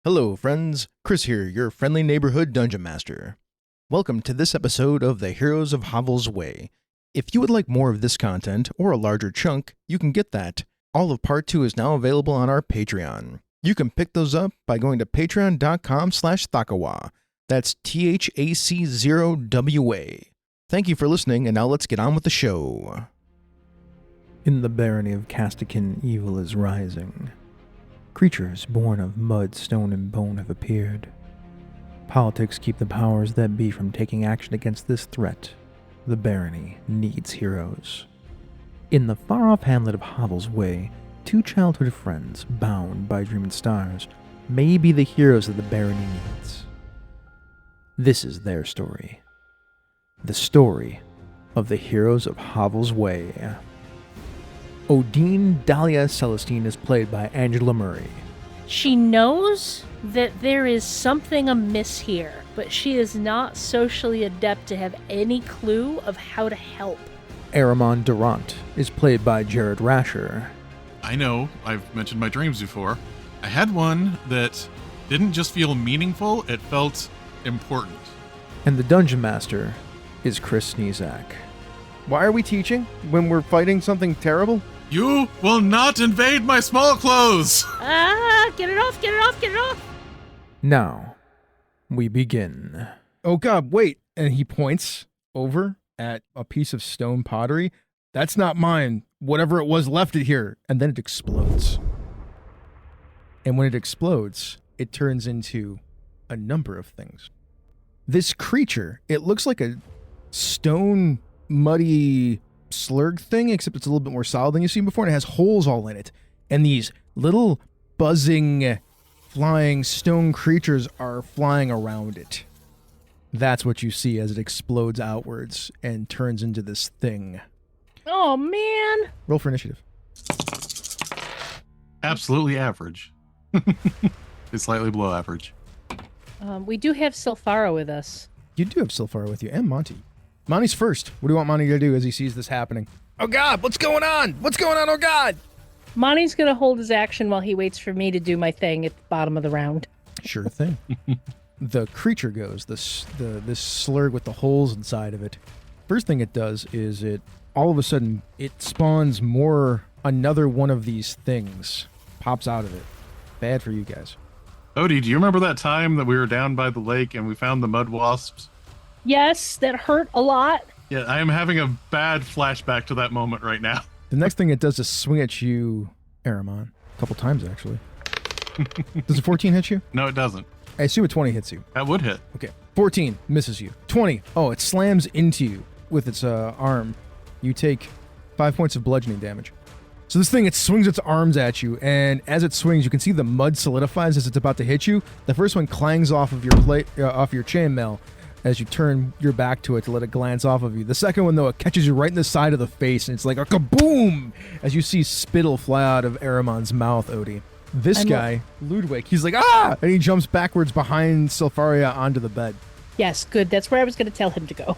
Hello, friends. Chris here, your friendly neighborhood dungeon master. Welcome to this episode of the Heroes of Hovel's Way. If you would like more of this content, or a larger chunk, you can get that. All of Part 2 is now available on our Patreon. You can pick those up by going to patreon.com/Thakawa. That's THAC0WA. Thank you for listening, and now let's get on with the show. In the Barony of Kastakin, evil is rising. Creatures born of mud, stone, and bone have appeared. Politics keep the powers that be from taking action against this threat. The barony needs heroes. In the far-off hamlet of Hovel's Way, two childhood friends, bound by dreaming stars, may be the heroes that the barony needs. This is their story. The story of the Heroes of Hovel's Way. Odine Dahlia Celestine is played by Angela Murray. She knows that there is something amiss here, but she is not socially adept to have any clue of how to help. Eremon Durant is played by Jared Rasher. I know, I've mentioned my dreams before. I had one that didn't just feel meaningful, it felt important. And the Dungeon Master is Chris Sneezak. Why are we teaching when we're fighting something terrible? You will not invade my small clothes! Get it off, get it off, get it off! Now, we begin. Oh god, wait. And he points over at a piece of stone pottery. That's not mine. Whatever it was left it here. And then it explodes. And when it explodes, it turns into a number of things. This creature, it looks like a stone, muddy slurg thing, except it's a little bit more solid than you've seen before, and it has holes all in it. And these little buzzing, flying stone creatures are flying around it. That's what you see as it explodes outwards and turns into this thing. Oh, man. Roll for initiative. Absolutely average. It's slightly below average. We do have Silphara with us. You do have Silphara with you, and Monty. Monty's first. What do you want Monty to do as he sees this happening? Oh god, what's going on? What's going on? Oh god! Monty's going to hold his action while he waits for me to do my thing at the bottom of the round. Sure thing. The creature goes, this slurg with the holes inside of it. First thing it does is all of a sudden, it spawns another one of these things. Pops out of it. Bad for you guys. Odie, do you remember that time that we were down by the lake and we found the mud wasps? Yes, that hurt a lot. Yeah, I am having a bad flashback to that moment right now. The next thing it does is swing at you, Eremon. A couple times, actually. Does a 14 hit you? No, it doesn't. I assume a 20 hits you. That would hit. Okay. 14 misses you. 20. Oh, it slams into you with its arm. You take 5 points of bludgeoning damage. So this thing, it swings its arms at you, and as it swings, you can see the mud solidifies as it's about to hit you. The first one clangs off of your off your chainmail as you turn your back to it to let it glance off of you. The second one, though, it catches you right in the side of the face, and it's like a kaboom as you see spittle fly out of Eremon's mouth, Odie. This guy, Ludwig, he's like, ah! And he jumps backwards behind Silpharia onto the bed. Yes, good. That's where I was going to tell him to go.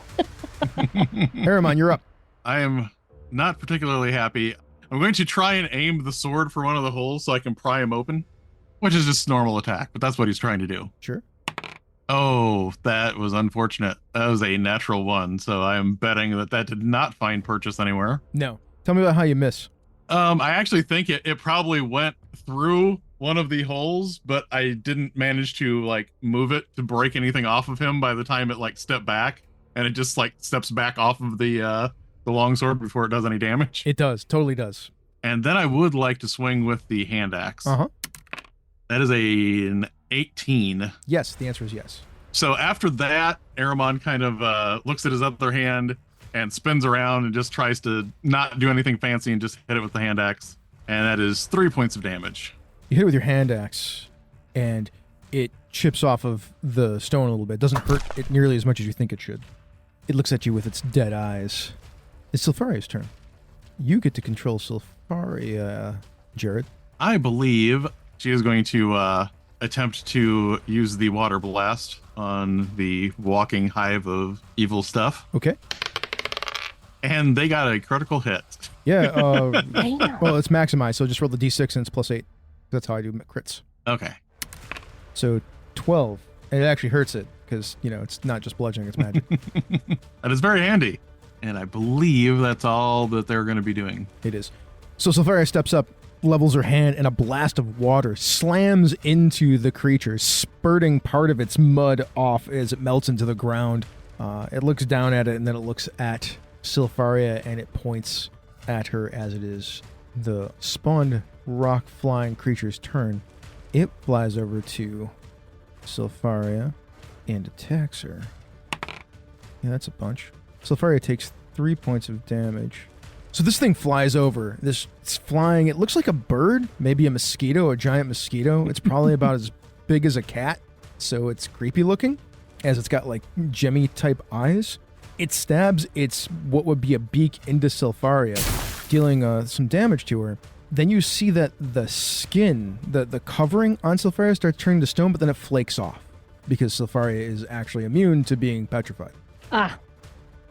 Eremon, you're up. I am not particularly happy. I'm going to try and aim the sword for one of the holes so I can pry him open, which is just normal attack, but that's what he's trying to do. Sure. Oh, that was unfortunate. That was a natural one, so I am betting that did not find purchase anywhere. No. Tell me about how you miss. I actually think it probably went through one of the holes, but I didn't manage to move it to break anything off of him by the time it stepped back, and it just steps back off of the longsword before it does any damage. It does. Totally does. And then I would like to swing with the hand axe. Uh-huh. That is an 18. Yes, the answer is yes. So after that, Eremon kind of looks at his other hand and spins around and just tries to not do anything fancy and just hit it with the hand axe. And that is 3 points of damage. You hit it with your hand axe, and it chips off of the stone a little bit. It doesn't hurt it nearly as much as you think it should. It looks at you with its dead eyes. It's Silpharia's turn. You get to control Silpharia, Jared. I believe she is going to attempt to use the water blast on the walking hive of evil stuff. Okay. And they got a critical hit. Yeah, well, it's maximized, so just roll the d6 and it's +8. That's how I do crits. Okay. So 12. And it actually hurts it because, it's not just bludgeoning, it's magic. That is very handy. And I believe that's all that they're going to be doing. It is. So Sulfuria steps up, levels her hand, and a blast of water slams into the creature, spurting part of its mud off as it melts into the ground. It looks down at it, and then it looks at Sulfuria, and it points at her as it is the spawned rock-flying creature's turn. It flies over to Sulfuria and attacks her. Yeah, that's a bunch. Sulfuria takes 3 points of damage. So this thing flies over. It's flying. It looks like a bird, maybe a mosquito, a giant mosquito. It's probably about as big as a cat, so it's creepy looking, as it's got like gemmy type eyes. It stabs its what would be a beak into Sulfuria, dealing some damage to her. Then you see that the skin, the covering on Sulfuria starts turning to stone, but then it flakes off because Sulfuria is actually immune to being petrified.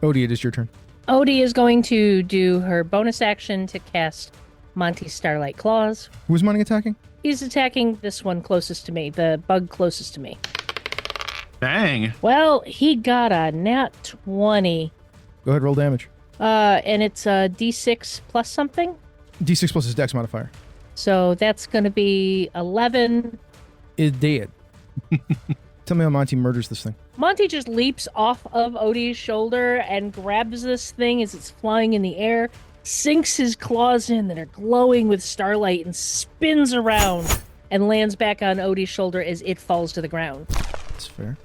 Odie, it is your turn. Odie is going to do her bonus action to cast Monty's Starlight Claws. Who's Monty attacking? He's attacking this one closest to me, the bug closest to me. Dang. Well, he got a nat 20. Go ahead, roll damage. And it's a D6 plus something. D6 plus his dex modifier. So that's going to be 11. It did. Tell me how Monty murders this thing. Monty just leaps off of Odie's shoulder and grabs this thing as it's flying in the air, sinks his claws in that are glowing with starlight, and spins around and lands back on Odie's shoulder as it falls to the ground. That's fair.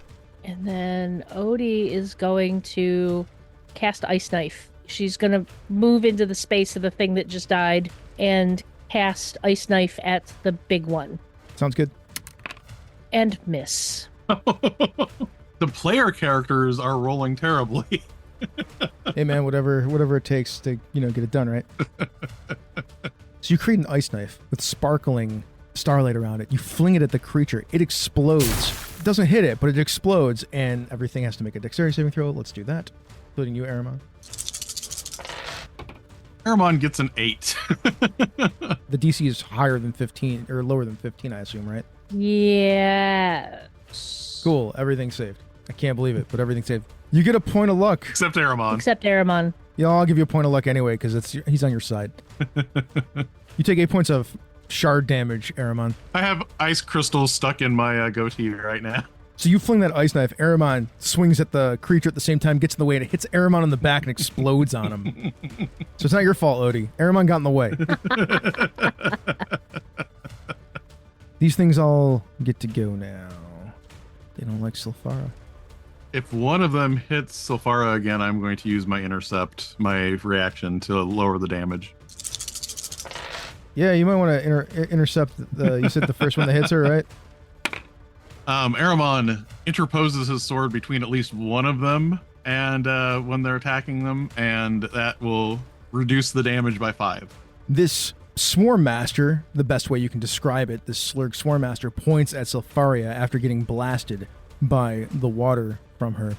And then Odie is going to cast Ice Knife. She's going to move into the space of the thing that just died and cast Ice Knife at the big one. Sounds good. And miss. The player characters are rolling terribly. Hey man, whatever it takes to, get it done, right? So you create an ice knife with sparkling starlight around it. You fling it at the creature. It explodes. It doesn't hit it, but it explodes, and everything has to make a dexterity saving throw. Let's do that, including you, Eremon. Eremon gets an 8. The DC is higher than 15, or lower than 15, I assume, right? Yeah. Cool. Everything's saved. I can't believe it, but everything's saved. You get a point of luck. Except Eremon. Except Eremon. Yeah, I'll give you a point of luck anyway, because he's on your side. You take 8 points of shard damage, Eremon. I have ice crystals stuck in my goatee right now. So you fling that ice knife. Eremon swings at the creature at the same time, gets in the way, and it hits Eremon in the back and explodes on him. So it's not your fault, Odie. Eremon got in the way. These things all get to go now. They don't like Sulfara. If one of them hits Sulfara again, I'm going to use my intercept, my reaction, to lower the damage. Yeah, you might want to intercept you said the first one that hits her, right? Eremon interposes his sword between at least one of them and when they're attacking them, and that will reduce the damage by 5. This Swarm Master, the best way you can describe it, this Slurg Swarm Master points at Sulfuria after getting blasted by the water from her.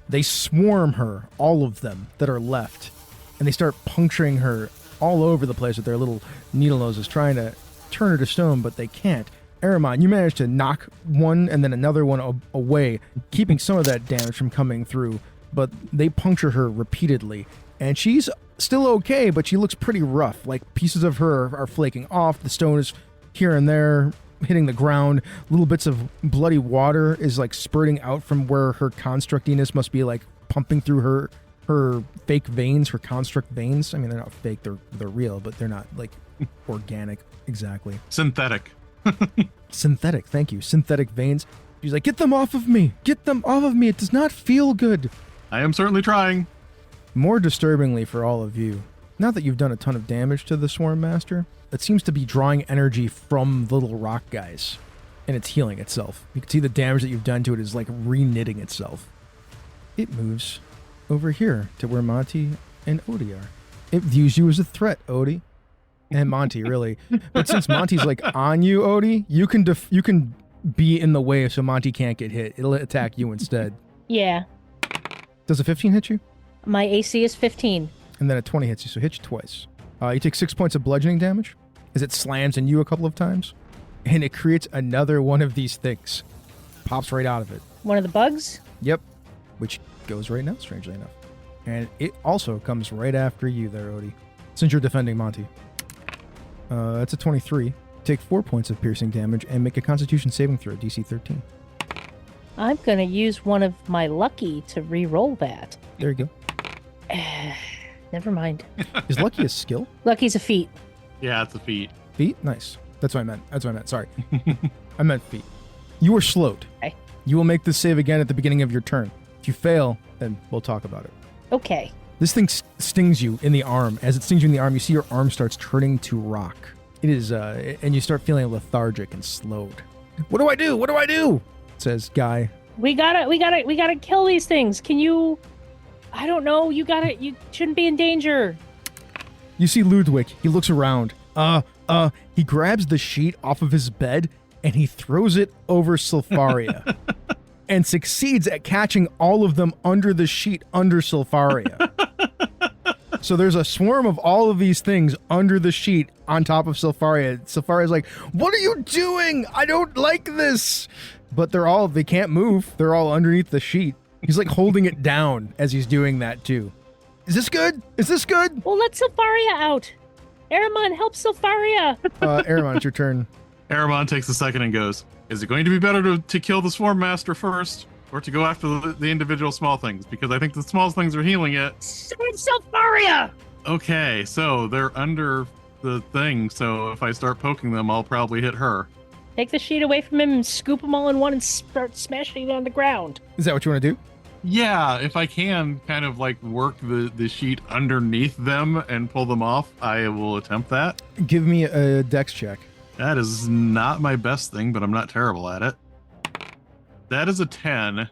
They swarm her, all of them that are left, and they start puncturing her all over the place with their little needle noses, trying to turn her to stone, but they can't. Eremon, you managed to knock one and then another one away, keeping some of that damage from coming through, but they puncture her repeatedly, and she's still okay, but she looks pretty rough. Like, pieces of her are flaking off, the stone is here and there hitting the ground, little bits of bloody water is like spurting out from where her constructiness must be like pumping through her fake veins, her construct veins. I mean, they're not fake, they're real, but they're not like organic exactly. Synthetic. Synthetic, thank you. Synthetic veins. She's like, get them off of me! Get them off of me! It does not feel good! I am certainly trying. More disturbingly for all of you, now that you've done a ton of damage to the Swarm Master, it seems to be drawing energy from the little rock guys, and it's healing itself. You can see the damage that you've done to it is like re-knitting itself. It moves over here to where Monty and Odie are. It views you as a threat, Odie. And Monty, really. But since Monty's like on you, Odie, you can be in the way so Monty can't get hit. It'll attack you instead. Yeah. Does a 15 hit you? My AC is 15. And then a 20 hits you, so hits you twice. You take 6 points of bludgeoning damage as it slams in you a couple of times. And it creates another one of these things. pops right out of it. One of the bugs? Yep. Which goes right now, strangely enough. And it also comes right after you there, Odie. Since you're defending Monty. That's a 23. Take 4 points of piercing damage and make a Constitution saving throw, DC 13. I'm going to use one of my lucky to re-roll that. There you go. Never mind. Is lucky a skill? Lucky's a feat. Yeah, it's a feat. Feet? Nice. That's what I meant. Sorry. I meant feet. You are slowed. Okay. You will make this save again at the beginning of your turn. If you fail, then we'll talk about it. Okay. This thing stings you in the arm. As it stings you in the arm, you see your arm starts turning to rock. It is, and you start feeling lethargic and slowed. What do I do? What do I do? Says Guy. We gotta kill these things. Can you? I don't know. You shouldn't be in danger. You see Ludwig. He looks around. He grabs the sheet off of his bed and he throws it over Sulfaria. And succeeds at catching all of them under the sheet under Sulfaria. So there's a swarm of all of these things under the sheet on top of Sulfaria. Sulfaria's like, what are you doing? I don't like this. But they can't move. They're all underneath the sheet. He's like holding it down as he's doing that too. Is this good? Is this good? Well, let Sulfaria out. Eremon, help Sulfaria. Eremon, it's your turn. Eremon takes a second and goes, is it going to be better to kill the Swarm Master first, or to go after the individual small things? Because I think the small things are healing it. Sulfaria! Okay, so they're under the thing, so if I start poking them, I'll probably hit her. Take the sheet away from him and scoop them all in one and start smashing it on the ground. Is that what you want to do? Yeah, if I can kind of like work the sheet underneath them and pull them off, I will attempt that. Give me a dex check. That is not my best thing, but I'm not terrible at it. That is a 10.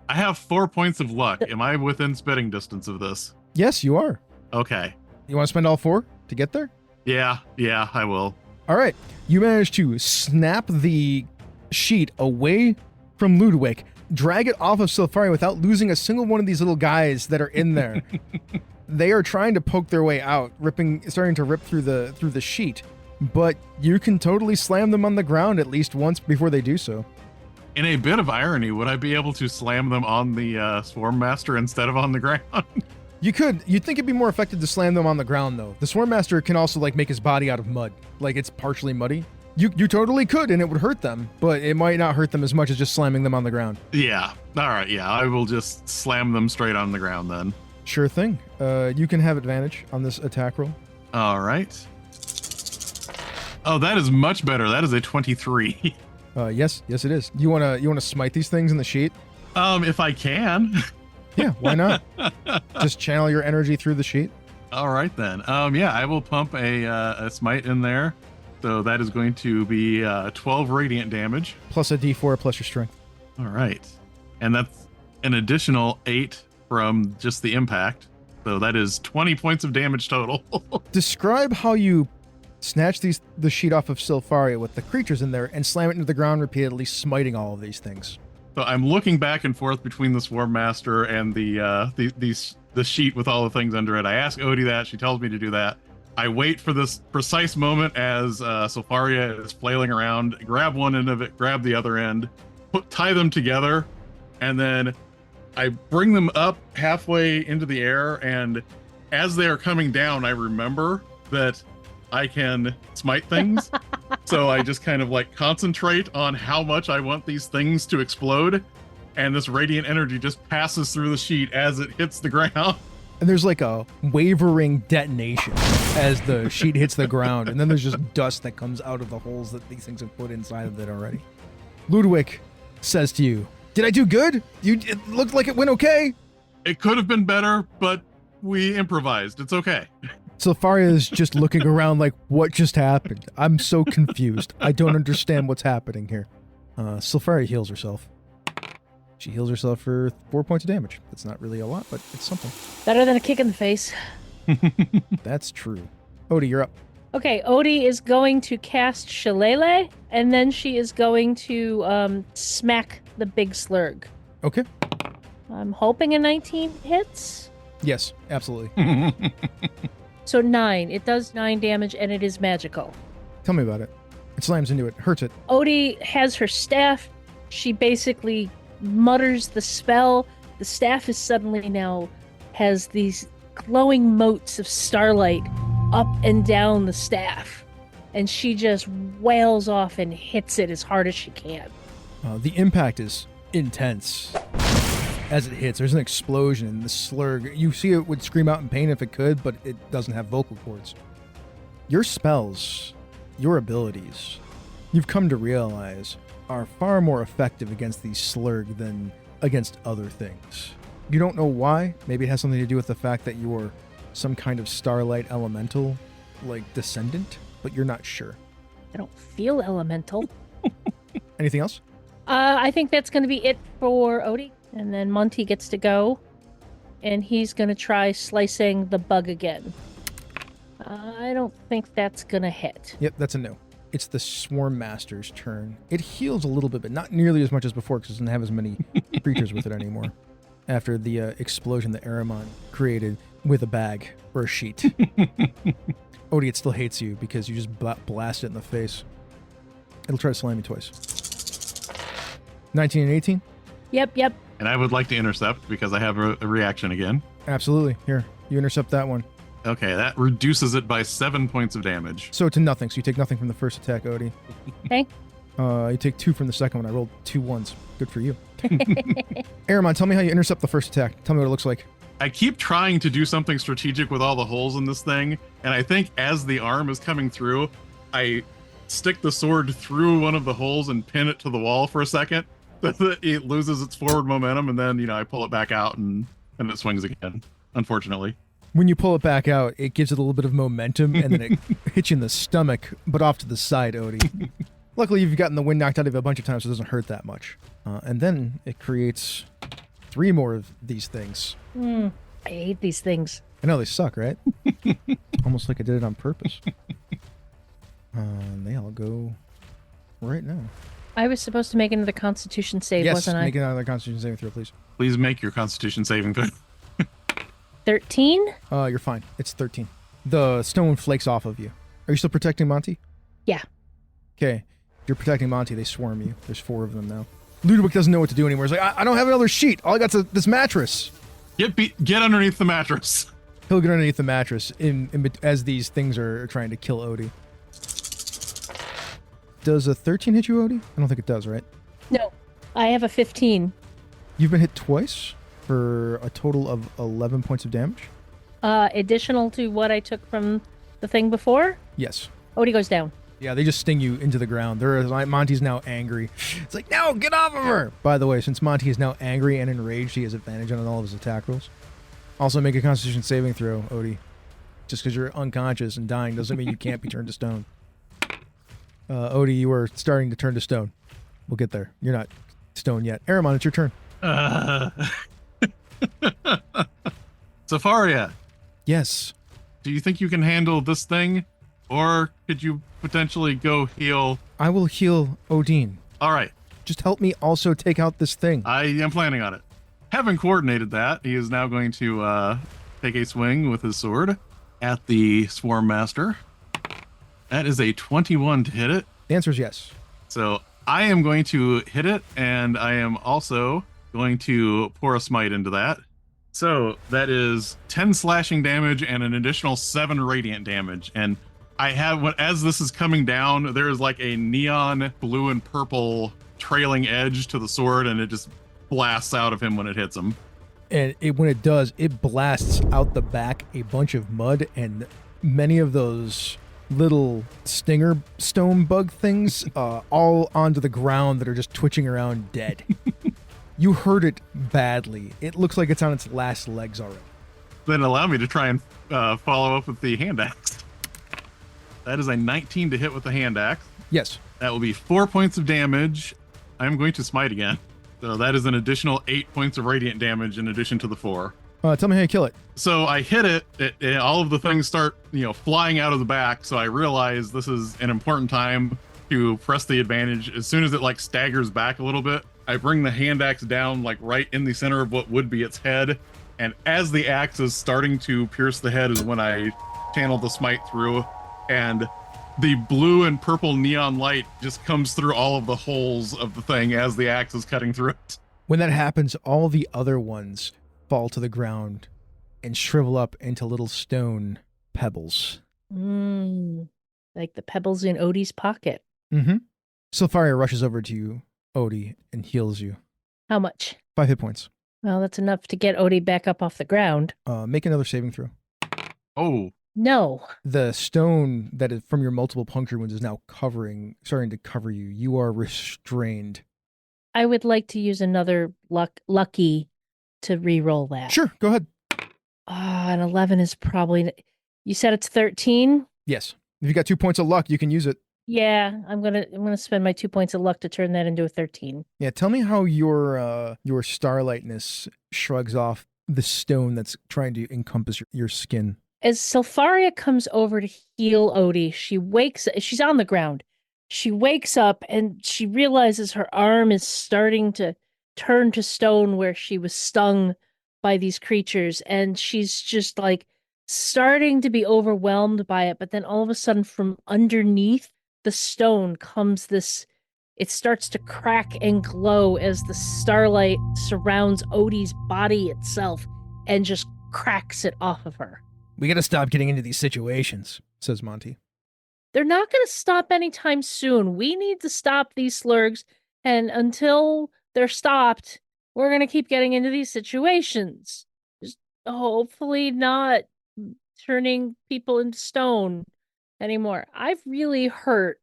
I have 4 points of luck. Am I within spitting distance of this? Yes, you are. Okay. You want to spend all 4 to get there? Yeah, I will. All right. You manage to snap the sheet away from Ludwig, drag it off of Sulfaria without losing a single one of these little guys that are in there. They are trying to poke their way out, starting to rip through the sheet. But you can totally slam them on the ground at least once before they do so. In a bit of irony, would I be able to slam them on the Swarm Master instead of on the ground? You could. You'd think it'd be more effective to slam them on the ground, though. The Swarm Master can also make his body out of mud. It's partially muddy. You totally could, and it would hurt them, but it might not hurt them as much as just slamming them on the ground. Yeah. All right, yeah. I will just slam them straight on the ground then. Sure thing. You can have advantage on this attack roll. All right. Oh, that is much better. That is a 23. Yes, it is. You wanna smite these things in the sheet? If I can. Yeah, why not? Just channel your energy through the sheet. All right then. Yeah, I will pump a smite in there. So that is going to be 12 radiant damage. Plus a d4 plus your strength. All right. And that's an additional 8 from just the impact. So that is 20 points of damage total. Describe how you snatch the sheet off of Sulfaria with the creatures in there and slam it into the ground repeatedly, smiting all of these things. So I'm looking back and forth between the Swarm Master and the sheet with all the things under it. I ask Odie that. She tells me to do that. I wait for this precise moment as Sulfaria is flailing around, grab one end of it, grab the other end, tie them together, and then I bring them up halfway into the air, and as they are coming down, I remember that I can smite things. So I just kind of concentrate on how much I want these things to explode, and this radiant energy just passes through the sheet as it hits the ground. And there's a wavering detonation as the sheet hits the ground, and then there's just dust that comes out of the holes that these things have put inside of it already. Ludwig says to you, "Did I do good? It looked like it went okay." It could have been better, but we improvised. It's okay. Sulfaria is just looking around what just happened? I'm so confused. I don't understand what's happening here. Sulfaria heals herself. She heals herself for 4 points of damage. That's not really a lot, but it's something. Better than a kick in the face. That's true. Odie, you're up. Okay, Odie is going to cast Shillelagh, and then she is going to smack the big slurg. Okay. I'm hoping a 19 hits. Yes, absolutely. So 9. It does 9 damage, and it is magical. Tell me about it. It slams into it. Hurts it. Odie has her staff. She basically mutters the spell. The staff is suddenly now has these glowing motes of starlight up and down the staff. And she just wails off and hits it as hard as she can. The impact is intense. As it hits, there's an explosion and the slurg. You see it would scream out in pain if it could, but it doesn't have vocal cords. Your spells, your abilities, you've come to realize are far more effective against these slurg than against other things. You don't know why. Maybe it has something to do with the fact that you're some kind of starlight elemental, like descendant, but you're not sure. I don't feel elemental. Anything else? I think that's going to be it for Odie. And then Monty gets to go. And he's going to try slicing the bug again. I don't think that's going to hit. Yep, that's a no. It's the Swarm Master's turn. It heals a little bit, but not nearly as much as before because it doesn't have as many creatures with it anymore. After the explosion that Eremon created with a bag or a sheet. Odie, it still hates you because you just blast it in the face. It'll try to slam you twice. 19 and 18? Yep. And I would like to intercept because I have a reaction again. Absolutely. Here, you intercept that one. Okay, that reduces it by 7 points of damage. So to nothing. So you take nothing from the first attack, Odie. Okay. You take 2 from the second one. I rolled 2 ones. Good for you. Eremon, tell me how you intercept the first attack. Tell me what it looks like. I keep trying to do something strategic with all the holes in this thing, and I think as the arm is coming through, I stick the sword through one of the holes and pin it to the wall for a second. It loses its forward momentum, and then, I pull it back out, and it swings again, unfortunately. When you pull it back out, it gives it a little bit of momentum, and then it hits you in the stomach, but off to the side, Odie. Luckily, you've gotten the wind knocked out of you a bunch of times, so it doesn't hurt that much. And then it creates 3 more of these things. I hate these things. I know, they suck, right? Almost like I did it on purpose. They all go right now. I was supposed to make another Constitution save, wasn't I? Yes, make another Constitution saving throw, please. Please make your Constitution saving throw. 13? You're fine. It's 13. The stone flakes off of you. Are you still protecting Monty? Yeah. Okay. If you're protecting Monty, they swarm you. There's 4 of them now. Ludwig doesn't know what to do anymore. He's like, I don't have another sheet. All I got's this mattress. Get underneath the mattress. He'll get underneath the mattress as these things are trying to kill Odie. Does a 13 hit you, Odie? I don't think it does, right? No. I have a 15. You've been hit twice for a total of 11 points of damage? Additional to what I took from the thing before? Yes. Odie goes down. Yeah, they just sting you into the ground. Monty's now angry. It's like, no, get off of her! By the way, since Monty is now angry and enraged, he has advantage on all of his attack rolls. Also, make a Constitution saving throw, Odie. Just because you're unconscious and dying doesn't mean you can't be turned to stone. Odie, you are starting to turn to stone. We'll get there. You're not stone yet. Eremon, it's your turn. Safaria, Yes. do you think you can handle this thing? Or could you potentially go heal? I will heal Odin. All right. Just help me also take out this thing. I am planning on it. Having coordinated that, he is now going to take a swing with his sword at the Swarm Master. That is a 21 to hit it. The answer is yes. So I am going to hit it, and I am also going to pour a smite into that. So that is 10 slashing damage and an additional 7 radiant damage. And I have, as this is coming down, there is like a neon blue and purple trailing edge to the sword, and it just blasts out of him when it hits him. And when it does, it blasts out the back a bunch of mud, and many of those little stinger stone bug things all onto the ground that are just twitching around dead. You hurt it badly. It looks like it's on its last legs already. Then allow me to try and follow up with the hand axe. That is a 19 to hit with the hand axe. Yes. That will be 4 points of damage. I'm going to smite again. So that is an additional 8 points of radiant damage in addition to the 4. Tell me how you kill it. So I hit it, all of the things start, flying out of the back. So I realize this is an important time to press the advantage. As soon as it staggers back a little bit, I bring the hand axe down right in the center of what would be its head. And as the axe is starting to pierce the head is when I channel the smite through. And the blue and purple neon light just comes through all of the holes of the thing as the axe is cutting through it. When that happens, all the other ones fall to the ground and shrivel up into little stone pebbles. Like the pebbles in Odie's pocket. Mm-hmm. Sylpharia rushes over to you, Odie, and heals you. How much? 5 hit points. Well, that's enough to get Odie back up off the ground. Make another saving throw. Oh. No. The stone that is from your multiple puncture wounds is now starting to cover you. You are restrained. I would like to use another lucky to re-roll that. Sure, go ahead. An 11 is probably... You said it's 13? Yes. If you got 2 points of luck, you can use it. Yeah, I'm gonna spend my 2 points of luck to turn that into a 13. Yeah, tell me how your starlightness shrugs off the stone that's trying to encompass your skin. As Sylpharia comes over to heal Odie, she's on the ground. She wakes up and she realizes her arm is starting to turn to stone where she was stung by these creatures, and she's just like starting to be overwhelmed by it. But then all of a sudden, from underneath the stone comes it starts to crack and glow as the starlight surrounds Odie's body itself and just cracks it off of her. We gotta stop getting into these situations, says Monty. They're not going to stop anytime soon. We need to stop these slurgs, and until they're stopped, we're going to keep getting into these situations. Just hopefully not turning people into stone anymore. I've really hurt,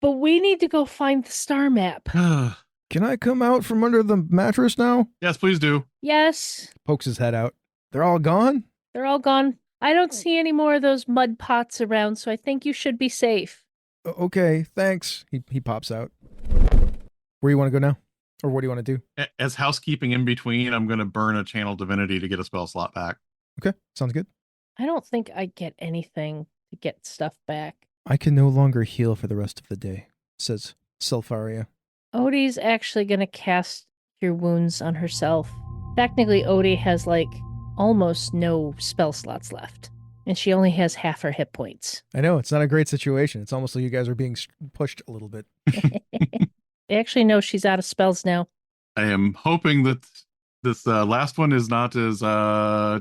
but we need to go find the star map. Can I come out from under the mattress now? Yes, please do. Yes. Pokes his head out. They're all gone? They're all gone. I don't see any more of those mud pots around, so I think you should be safe. Okay, thanks. He pops out. Where you want to go now? Or what do you want to do? As housekeeping in between, I'm going to burn a channel divinity to get a spell slot back. Okay, sounds good. I don't think I get anything to get stuff back. I can no longer heal for the rest of the day, says Sylpharia. Odie's actually going to cast Cure Wounds on herself. Technically, Odie has almost no spell slots left, and she only has half her hit points. I know, it's not a great situation. It's almost like you guys are being pushed a little bit. Actually, no, she's out of spells now. I am hoping that this last one is not as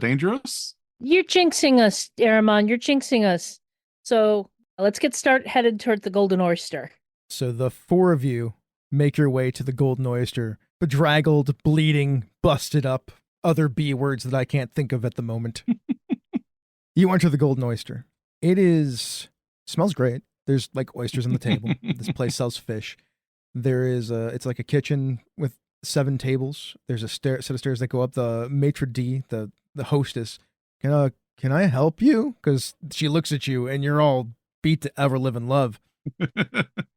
dangerous. You're jinxing us, Eremon. You're jinxing us. So let's headed toward the Golden Oyster. So the 4 of you make your way to the Golden Oyster, bedraggled, bleeding, busted up, other B words that I can't think of at the moment. You enter the Golden Oyster. Smells great. There's oysters on the table. This place sells fish. There is it's like a kitchen with 7 tables. There's a set of stairs that go up. The maitre d', the hostess, can I help you? Because she looks at you and you're all beat to ever live in love.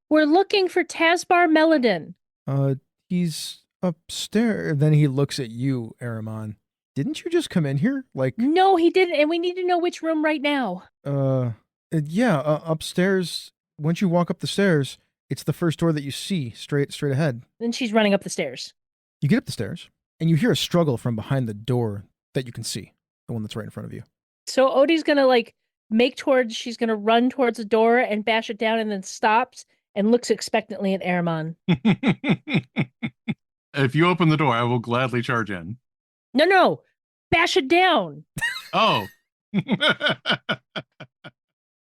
We're looking for Tasbar Meladin. He's upstairs. Then he looks at you, Eremon. Didn't you just come in here? No, he didn't, and we need to know which room right now. Upstairs. Once you walk up the stairs, it's the first door that you see straight ahead. Then she's running up the stairs. You get up the stairs, and you hear a struggle from behind the door that you can see, the one that's right in front of you. So Odie's gonna she's gonna run towards the door and bash it down, and then stops and looks expectantly at Eremon. If you open the door, I will gladly charge in. No, bash it down. Oh.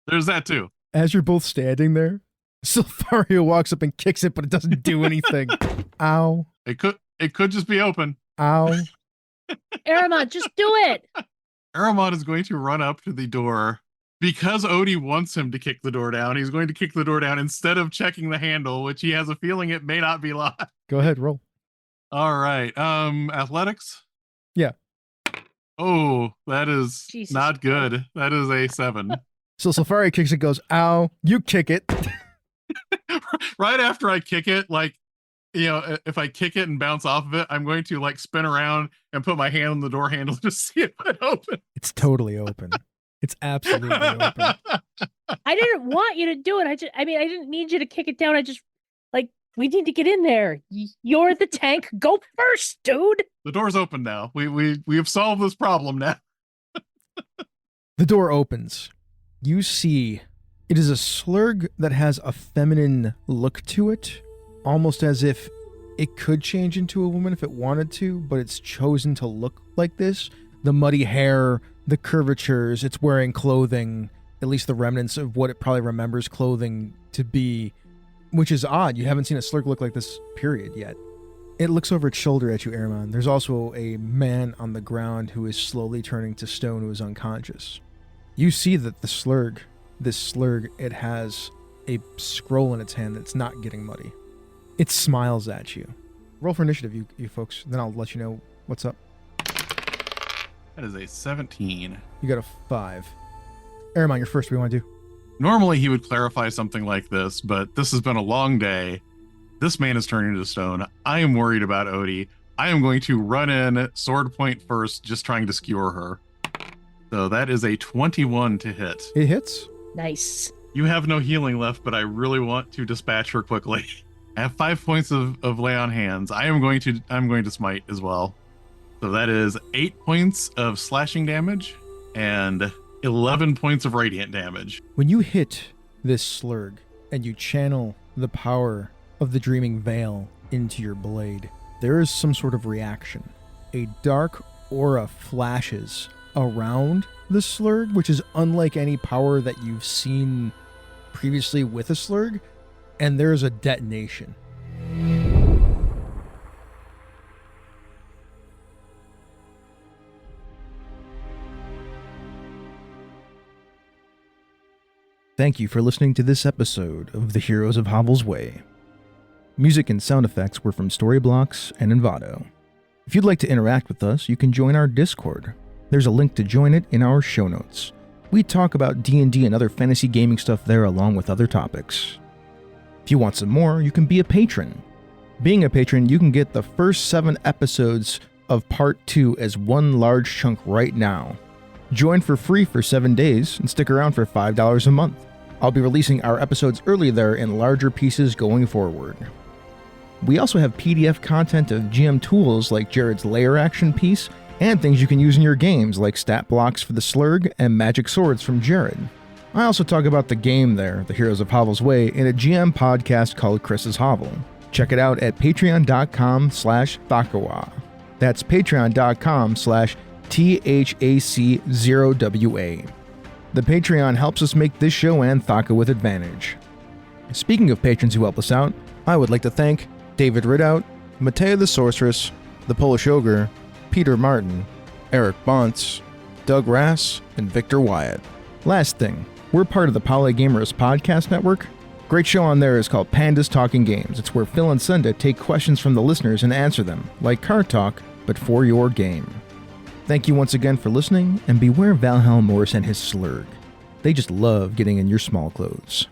There's that too. As you're both standing there, Sylpharia walks up and kicks it, but it doesn't do anything. Ow. It could just be open. Ow. Eremon, just do it. Eremon is going to run up to the door. Because Odie wants him to kick the door down, he's going to kick the door down instead of checking the handle, which he has a feeling it may not be locked. Go ahead, roll. All right. Athletics? Yeah. Oh, that is Jesus not good. That is a 7. So Sylpharia kicks it, goes, ow. You kick it. Right after I kick it, if I kick it and bounce off of it, I'm going to spin around and put my hand on the door handle to see if it opens. It's totally open. It's absolutely open. I didn't want you to do it. I didn't need you to kick it down. I just we need to get in there. You're the tank. Go first, dude. The door's open now. We have solved this problem now. The door opens. You see It is a slurg that has a feminine look to it, almost as if it could change into a woman if it wanted to, but it's chosen to look like this. The muddy hair, the curvatures, it's wearing clothing, at least the remnants of what it probably remembers clothing to be, which is odd. You haven't seen a slurg look like this, period, yet. It looks over its shoulder at you, Eremon. There's also a man on the ground who is slowly turning to stone, who is unconscious. You see that this slurg, it has a scroll in its hand that's not getting muddy. It smiles at you. Roll for initiative, you folks. Then I'll let you know what's up. That is a 17. You got a 5. Eremon, you're first. What do you want to do? Normally he would clarify something like this, but this has been a long day. This man is turning to stone. I am worried about Odie. I am going to run in, sword point first, just trying to skewer her. So that is a 21 to hit. It hits. Nice. You have no healing left, but I really want to dispatch her quickly. I have 5 points of lay on hands. I'm going to smite as well. So that is 8 points of slashing damage and 11 points of radiant damage. When you hit this slurg and you channel the power of the Dreaming Veil into your blade, there is some sort of reaction. A dark aura flashes around the slurg, which is unlike any power that you've seen previously with a slurg, and there is a detonation. Thank you for listening to this episode of The Heroes of Hovel's Way. Music and sound effects were from Storyblocks and Envato. If you'd like to interact with us, you can join our Discord. There's a link to join it in our show notes. We talk about D&D and other fantasy gaming stuff there along with other topics. If you want some more, you can be a patron. Being a patron, you can get the first 7 episodes of Part 2 as one large chunk right now. Join for free for 7 days and stick around for $5 a month. I'll be releasing our episodes early there in larger pieces going forward. We also have PDF content of GM tools like Jared's layer action piece and things you can use in your games like stat blocks for the slurg and magic swords from Jared. I also talk about the game there, The Heroes of Hovel's Way, in a GM podcast called Chris's Hovel. Check it out at patreon.com/Thakawa. That's patreon.com/THAC0WA. The Patreon helps us make this show and Thaka with Advantage. Speaking of patrons who help us out, I would like to thank David Ridout, Matea the Sorceress, The Polish Ogre, Peter Martin, Eric Bontz, Doug Rass, and Victor Wyatt. Last thing, we're part of the Polygamers podcast network. Great show on there is called Pandas Talking Games. It's where Phil and Senda take questions from the listeners and answer them, like Card Talk, but for your game. Thank you once again for listening, and beware Valhalmorris and his slurg. They just love getting in your small clothes.